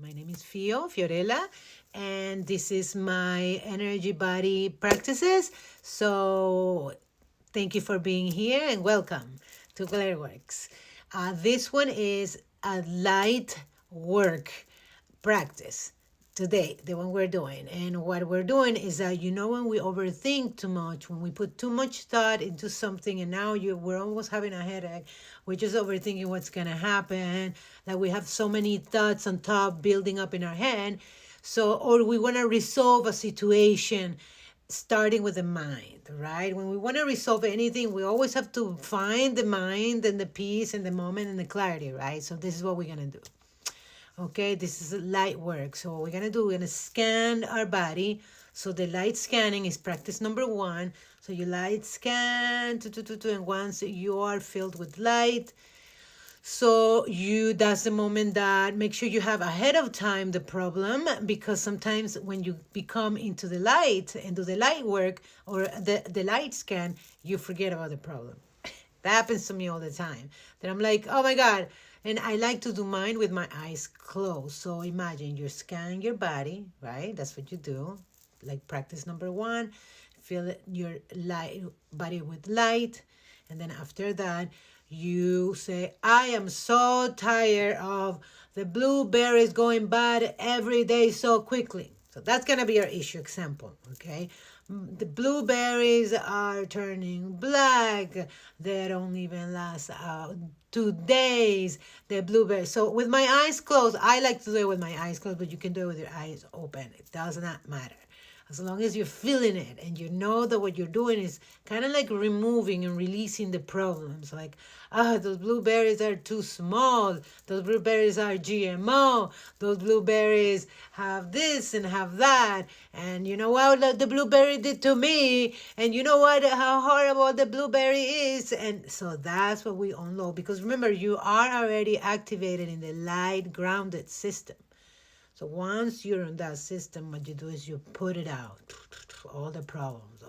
My name is Fiorella, and this is my energy body practices. So thank you for being here and welcome to Glareworks. This one is a light work practice today, the one we're doing. And what we're doing is that, when we overthink too much, when we put too much thought into something, and now we're almost having a headache, we're just overthinking what's going to happen, that we have so many thoughts on top building up in our head. So, or we want to resolve a situation starting with the mind, right? When we want to resolve anything, we always have to find the mind and the peace and the moment and the clarity, right? So this is what we're going to do. Okay, this is light work. So what we're gonna do, we're gonna scan our body. So the light scanning is practice number 1. So you light scan, and once you are filled with light, so that's the moment that make sure you have ahead of time the problem, because sometimes when you become into the light and do the light work or the light scan, you forget about the problem. That happens to me all the time. Then I'm like, oh my God. And I like to do mine with my eyes closed. So imagine you're scanning your body, right? That's what you do. Like practice number 1, fill your body with light. And then after that, you say, I am so tired of the blueberries going bad every day so quickly. So that's going to be your issue example, okay? The blueberries are turning black. They don't even last 2 days, the blueberries. So with my eyes closed, I like to do it with my eyes closed, but you can do it with your eyes open. It does not matter. As long as you're feeling it and you know that what you're doing is kind of like removing and releasing the problems. Like, those blueberries are too small. Those blueberries are GMO. Those blueberries have this and have that. And you know what the blueberry did to me? And you know what, how horrible the blueberry is? And so that's what we unload. Because remember, you are already activated in the light grounded system. So once you're in that system, what you do is you put it out, all the problems,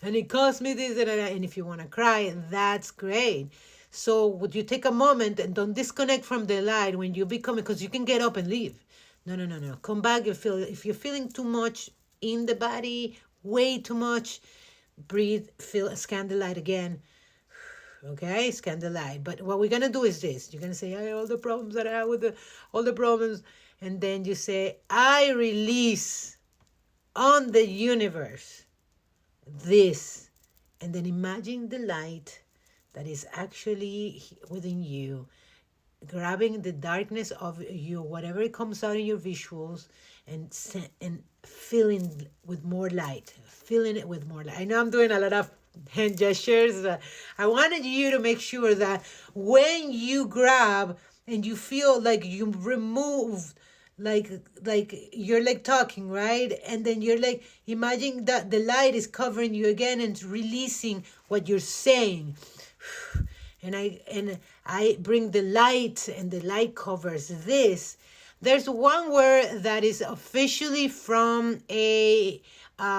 and it cost me this and that. And if you want to cry, that's great. So would you take a moment and don't disconnect from the light when you become, because you can get up and leave. No. Come back. If you're feeling too much in the body, way too much, breathe, feel, scan the light again. Okay, scan the light. But what we're gonna do is this. You're gonna say, all the problems that I have with all the problems. And then you say, I release on the universe this. And then imagine the light that is actually within you, grabbing the darkness of you, whatever it comes out in your visuals, and filling with more light. Filling it with more light. I know I'm doing a lot of hand gestures. I wanted you to make sure that when you grab and you feel like you remove, like you're like talking, right? And then you're like, imagine that the light is covering you again and releasing what you're saying. And I bring the light, and the light covers this. There's one word that is officially from a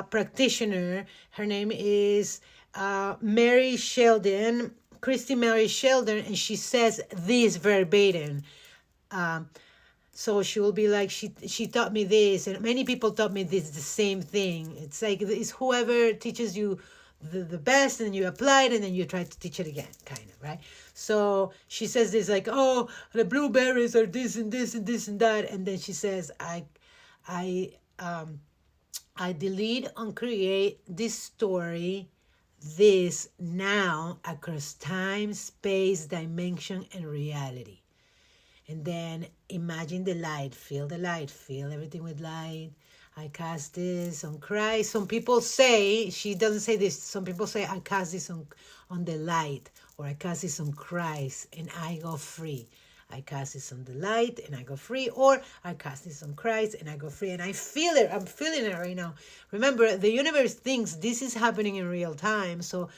practitioner. Her name is Mary Sheldon, Christy Mary Sheldon, and she says this verbatim. So she will be like, she taught me this, and many people taught me this, the same thing. It's like, it's whoever teaches you the best, and you apply it, and then you try to teach it again, kind of, right? So she says this, like, oh, the blueberries are this and this and this and that, and then she says, I delete and create this story, this now, across time, space, dimension, and reality. And then imagine the light, feel everything with light. I cast this on Christ. Some people say, she doesn't say this, some people say, I cast this on the light, or I cast this on Christ and I go free. I cast this on the light and I go free, or I cast this on Christ and I go free. And I feel it. I'm feeling it right now. Remember, the universe thinks this is happening in real time. So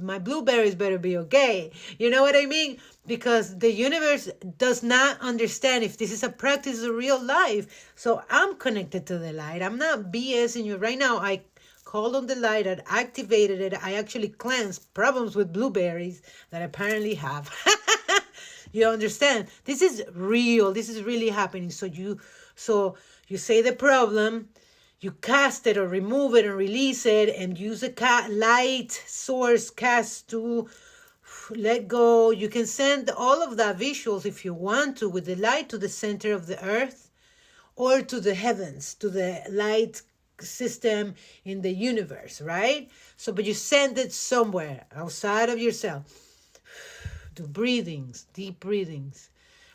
my blueberries better be okay. You know what I mean? Because the universe does not understand if this is a practice of real life. So I'm connected to the light. I'm not BSing you right now. I called on the light, I activated it. I actually cleansed problems with blueberries that I apparently have. You understand? This is real. This is really happening. So you say the problem, you cast it or remove it and release it, and use a light source cast to let go. You can send all of that visuals if you want to with the light to the center of the earth or to the heavens, to the light system in the universe, right? So, but you send it somewhere outside of yourself. Do breathings, deep breathings.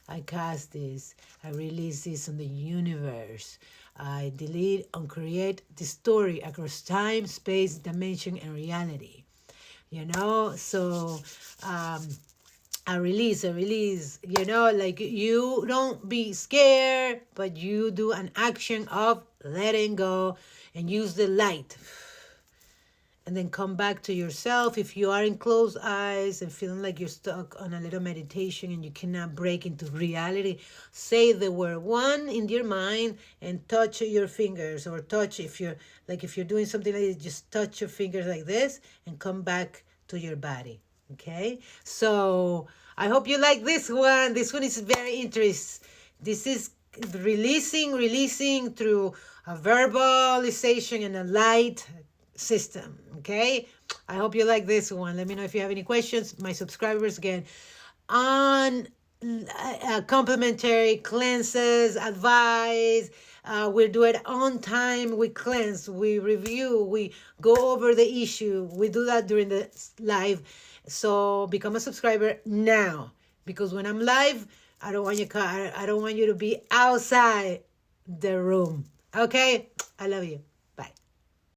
I cast this. I release this on the universe. I delete and create the story across time, space, dimension, and reality. So I release, like you don't be scared, but you do an action of letting go and use the light. And then come back to yourself. If you are in closed eyes and feeling like you're stuck on a little meditation and you cannot break into reality, say the word one in your mind and touch your fingers, or touch, if you're doing something like this, just touch your fingers like this and come back to your body. Okay? So I hope you like this one. This one is very interesting. This is releasing through a verbalization and a light system. Okay, I hope you like this one. Let me know if you have any questions. My subscribers, again, on complimentary cleanses, advice. We do it on time. We cleanse, we review, we go over the issue. We do that during the live. So become a subscriber now, because when I'm live, I don't want I don't want you to be outside the room. Okay, I love you.